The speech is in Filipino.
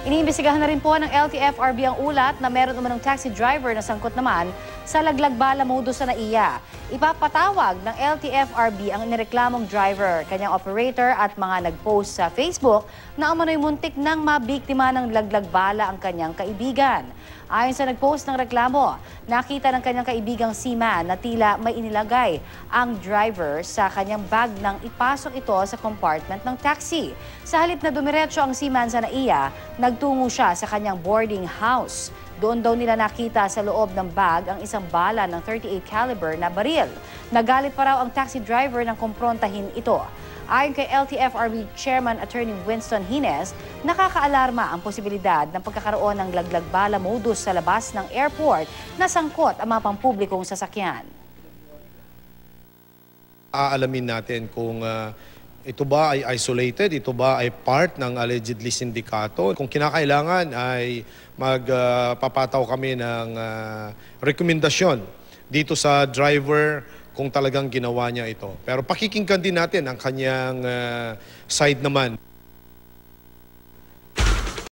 Iniimbestigahan na rin po ng LTFRB ang ulat na meron umanong taxi driver na sangkot naman sa laglag bala modus sa NAIA. Ipapatawag ng LTFRB ang inireklamong driver, kanyang operator at mga nag-post sa Facebook na umano'y muntik nang mabiktima ng laglag bala ang kanyang kaibigan. Ayon sa nag-post ng reklamo, nakita ng kanyang kaibigang seaman na tila may inilagay ang driver sa kanyang bag nang ipasok ito sa compartment ng taxi. Sa halip na dumiretso ang seaman sa NAIA, nagtungo siya sa kanyang boarding house. Doon daw nila nakita sa loob ng bag ang isang bala ng .38 caliber na baril. Nagalit pa raw ang taxi driver nang kumprontahin ito. Ayon kay LTFRB Chairman Attorney Winston Hines, nakakaalarma ang posibilidad ng pagkakaroon ng laglag bala modus sa labas ng airport na sangkot ang mga pampublikong sasakyan. Aalamin natin kung ito ba ay isolated, ito ba ay part ng allegedly sindikato. Kung kinakailangan ay magpapataw kami ng rekomendasyon dito sa driver kung talagang ginawa niya ito. Pero pakikinggan din natin ang kanyang side naman.